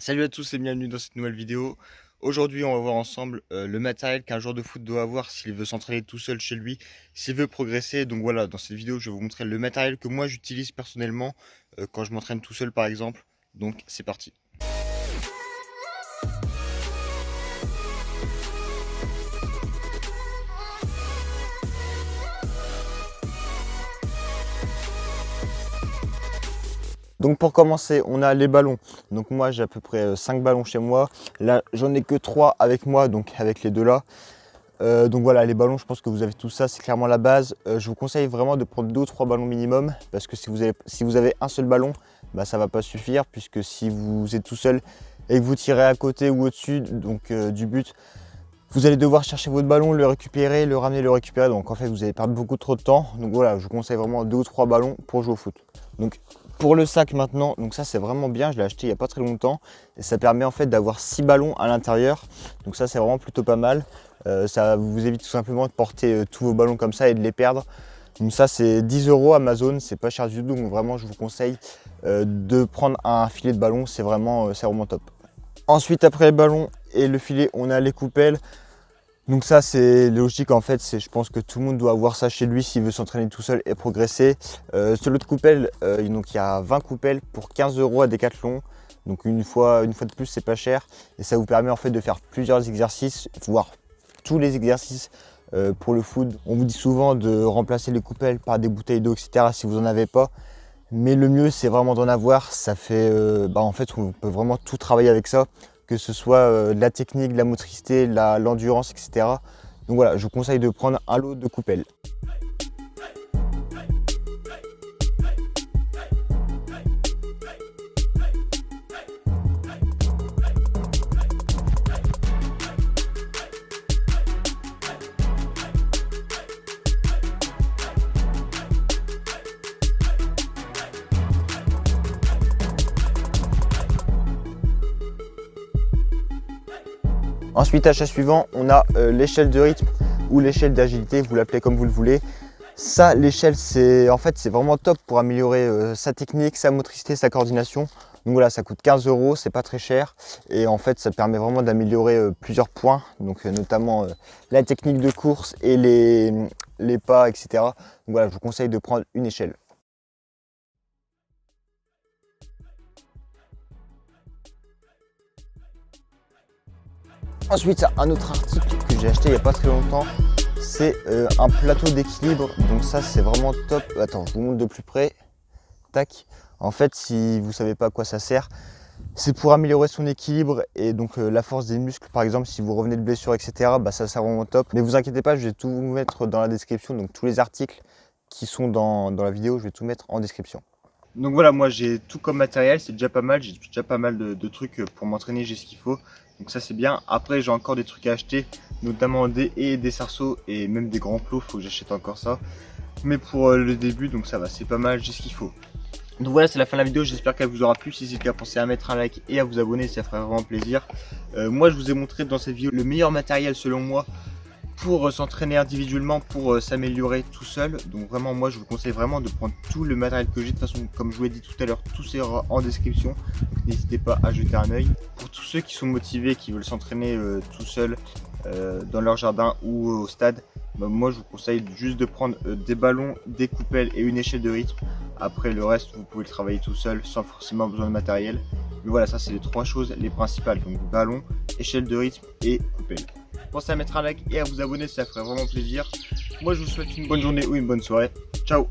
Salut à tous et bienvenue dans cette nouvelle vidéo. Aujourd'hui, on va voir ensemble le matériel qu'un joueur de foot doit avoir s'il veut s'entraîner tout seul chez lui, s'il veut progresser. Donc voilà, dans cette vidéo, je vais vous montrer le matériel que moi j'utilise personnellement quand je m'entraîne tout seul par exemple. Donc c'est parti. Donc pour commencer, on a les ballons. Donc moi j'ai à peu près 5 ballons chez moi. Là j'en ai que 3 avec moi, donc avec les deux là. Donc voilà, les ballons, je pense que vous avez tout ça, c'est clairement la base. Je vous conseille vraiment de prendre 2 ou 3 ballons minimum, parce que si vous avez un seul ballon, bah, ça ne va pas suffire, puisque si vous êtes tout seul et que vous tirez à côté ou au-dessus du but, vous allez devoir chercher votre ballon, le récupérer, le ramener, le récupérer. Donc en fait, vous allez perdre beaucoup trop de temps. Donc voilà, je vous conseille vraiment 2 ou 3 ballons pour jouer au foot. Donc pour le sac maintenant, donc ça c'est vraiment bien, je l'ai acheté il n'y a pas très longtemps. Et ça permet en fait d'avoir 6 ballons à l'intérieur. Donc ça c'est vraiment plutôt pas mal. Ça vous évite tout simplement de porter tous vos ballons comme ça et de les perdre. Donc ça c'est 10 € Amazon, c'est pas cher du tout. Donc vraiment je vous conseille de prendre un filet de ballon, c'est vraiment top. Ensuite après les ballons et le filet, on a les coupelles. Donc ça c'est logique en fait, je pense que tout le monde doit avoir ça chez lui s'il veut s'entraîner tout seul et progresser. Sur l'autre coupelle, donc il y a 20 coupelles pour 15 € à Decathlon. Donc une fois de plus c'est pas cher et ça vous permet en fait de faire plusieurs exercices, voire tous les exercices pour le foot. On vous dit souvent de remplacer les coupelles par des bouteilles d'eau etc. si vous n'en avez pas. Mais le mieux c'est vraiment d'en avoir, ça fait en fait on peut vraiment tout travailler avec ça. Que ce soit de la technique, de la motricité, l'endurance, etc. Donc voilà, je vous conseille de prendre un lot de coupelles. Ensuite, achat suivant, on a l'échelle de rythme ou l'échelle d'agilité, vous l'appelez comme vous le voulez. Ça, l'échelle, c'est vraiment top pour améliorer sa technique, sa motricité, sa coordination. Donc voilà, ça coûte 15 €, c'est pas très cher. Et en fait, ça permet vraiment d'améliorer plusieurs points, donc notamment la technique de course et les pas, etc. Donc voilà, je vous conseille de prendre une échelle. Ensuite, un autre article que j'ai acheté il n'y a pas très longtemps, c'est un plateau d'équilibre. Donc ça, c'est vraiment top. Attends, je vous montre de plus près. Tac. En fait, si vous ne savez pas à quoi ça sert, c'est pour améliorer son équilibre et donc la force des muscles. Par exemple, si vous revenez de blessure, etc., bah, ça sert vraiment top. Mais vous inquiétez pas, je vais tout vous mettre dans la description. Donc tous les articles qui sont dans la vidéo, je vais tout mettre en description. Donc voilà, moi j'ai tout comme matériel, c'est déjà pas mal, j'ai déjà pas mal de trucs pour m'entraîner, j'ai ce qu'il faut. Donc ça c'est bien. Après j'ai encore des trucs à acheter, notamment des sarceaux et même des grands plots, faut que j'achète encore ça. Mais pour le début, donc ça va, c'est pas mal, j'ai ce qu'il faut. Donc voilà, c'est la fin de la vidéo, j'espère qu'elle vous aura plu. Si c'est le cas, pensez à mettre un like et à vous abonner, ça ferait vraiment plaisir. Moi je vous ai montré dans cette vidéo le meilleur matériel selon moi pour s'entraîner individuellement, pour s'améliorer tout seul. Donc vraiment moi je vous conseille vraiment de prendre tout le matériel que j'ai. De toute façon comme je vous l'ai dit tout à l'heure, tout sera en description, donc n'hésitez pas à jeter un œil. Pour tous ceux qui sont motivés, qui veulent s'entraîner tout seul dans leur jardin ou au stade, bah, moi je vous conseille juste de prendre des ballons, des coupelles et une échelle de rythme. Après le reste vous pouvez le travailler tout seul sans forcément besoin de matériel. Mais voilà, ça c'est les 3 choses les principales, donc ballon, échelle de rythme et coupelle. Pensez à mettre un like et à vous abonner, ça ferait vraiment plaisir. Moi je vous souhaite une bonne journée ou une bonne soirée. Ciao!